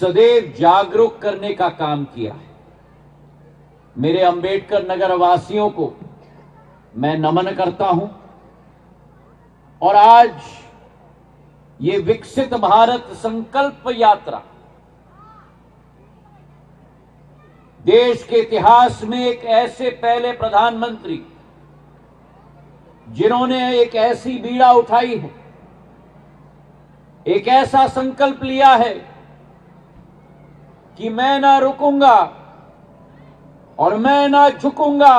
सदैव जागरूक करने का काम किया है। मेरे अंबेडकर नगर वासियों को मैं नमन करता हूं और आज ये विकसित भारत संकल्प यात्रा देश के इतिहास में एक ऐसे पहले प्रधानमंत्री जिन्होंने एक ऐसी बीड़ा उठाई है, एक ऐसा संकल्प लिया है कि मैं ना रुकूंगा और मैं ना झुकूंगा,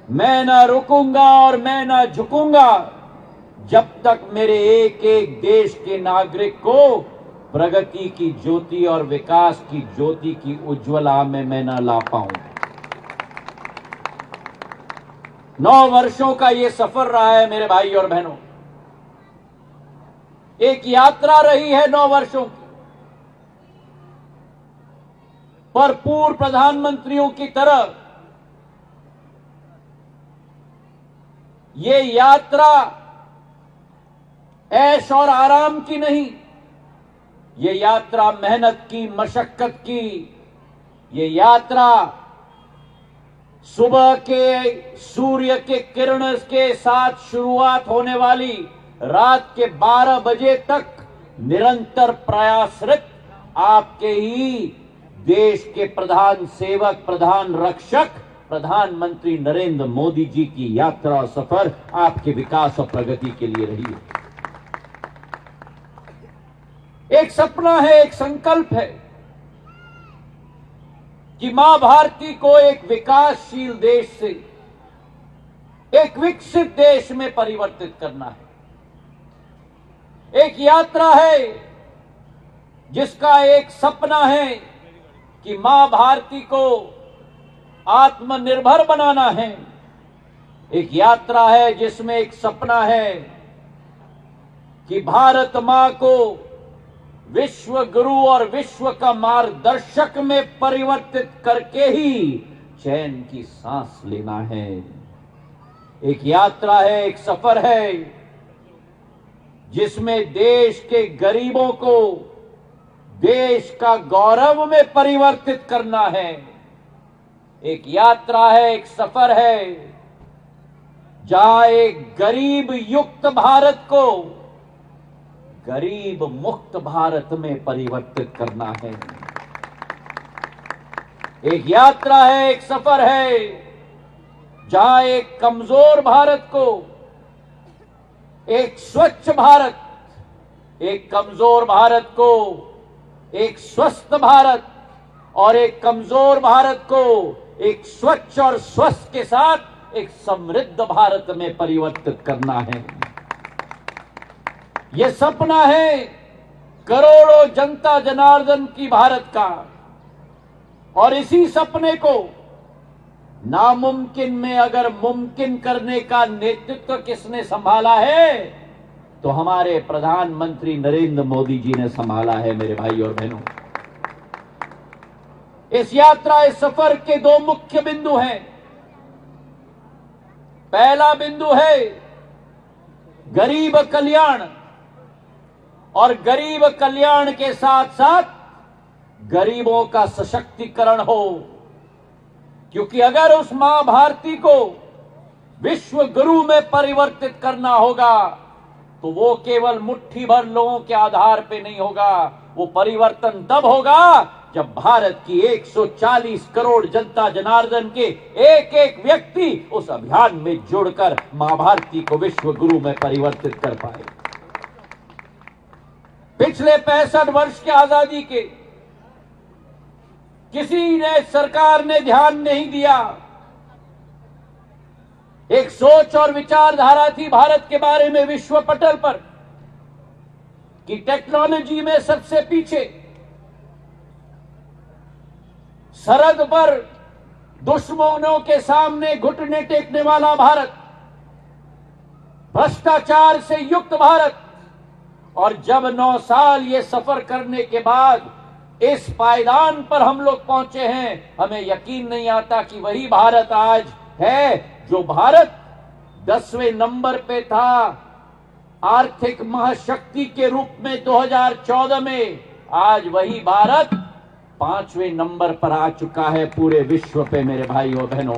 मैं ना रुकूंगा और मैं ना झुकूंगा जब तक मेरे एक एक देश के नागरिक को प्रगति की ज्योति और विकास की ज्योति की उज्ज्वला में मैं ना ला पाऊं। 9 वर्षों का ये सफर रहा है मेरे भाई और बहनों, एक यात्रा रही है 9 वर्षों की। पर पूर्व प्रधानमंत्रियों की तरह ये यात्रा ऐश और आराम की नहीं, ये यात्रा मेहनत की, मशक्कत की, ये यात्रा सुबह के सूर्य के किरण के साथ शुरुआत होने वाली रात के 12 बजे तक निरंतर प्रयासरत आपके ही देश के प्रधान सेवक, प्रधान रक्षक, प्रधानमंत्री नरेंद्र मोदी जी की यात्रा और सफर आपके विकास और प्रगति के लिए रही है। एक सपना है, एक संकल्प है कि मां भारती को एक विकासशील देश से एक विकसित देश में परिवर्तित करना है। एक यात्रा है जिसका एक सपना है कि मां भारती को आत्मनिर्भर बनाना है। एक यात्रा है जिसमें एक सपना है कि भारत मां को विश्व गुरु और विश्व का मार्गदर्शक में परिवर्तित करके ही चैन की सांस लेना है। एक यात्रा है, एक सफर है जिसमें देश के गरीबों को देश का गौरव में परिवर्तित करना है। एक यात्रा है, एक सफर है जहां एक गरीब युक्त भारत को गरीब मुक्त भारत में परिवर्तित करना है। एक यात्रा है, एक सफर है जहां एक कमजोर भारत को एक स्वच्छ भारत, एक कमजोर भारत को एक स्वस्थ भारत और एक कमजोर भारत को एक स्वच्छ और स्वस्थ के साथ एक समृद्ध भारत में परिवर्तित करना है। यह सपना है करोड़ों जनता जनार्दन की भारत का, और इसी सपने को नामुमकिन में अगर मुमकिन करने का नेतृत्व किसने संभाला है तो हमारे प्रधानमंत्री नरेंद्र मोदी जी ने संभाला है। मेरे भाई और बहनों, इस यात्रा, इस सफर के 2 मुख्य बिंदु हैं। पहला बिंदु है गरीब कल्याण, और गरीब कल्याण के साथ साथ गरीबों का सशक्तिकरण हो, क्योंकि अगर उस मां भारती को विश्व गुरु में परिवर्तित करना होगा तो वो केवल मुट्ठी भर लोगों के आधार पे नहीं होगा। वो परिवर्तन तब होगा जब भारत की 140 करोड़ जनता जनार्दन के एक एक व्यक्ति उस अभियान में जुड़कर मां भारती को विश्व गुरु में परिवर्तित कर पाए। पिछले 65 वर्ष की आजादी के किसी ने, सरकार ने ध्यान नहीं दिया। एक सोच और विचारधारा थी भारत के बारे में विश्व पटल पर कि टेक्नोलॉजी में सबसे पीछे, सरहद पर दुश्मनों के सामने घुटने टेकने वाला भारत, भ्रष्टाचार से युक्त भारत। और जब 9 साल ये सफर करने के बाद इस पायदान पर हम लोग पहुंचे हैं, हमें यकीन नहीं आता कि वही भारत आज है जो भारत 10वें नंबर पे था आर्थिक महाशक्ति के रूप में 2014 में, आज वही भारत 5वें नंबर पर आ चुका है पूरे विश्व पे मेरे भाइयों बहनों।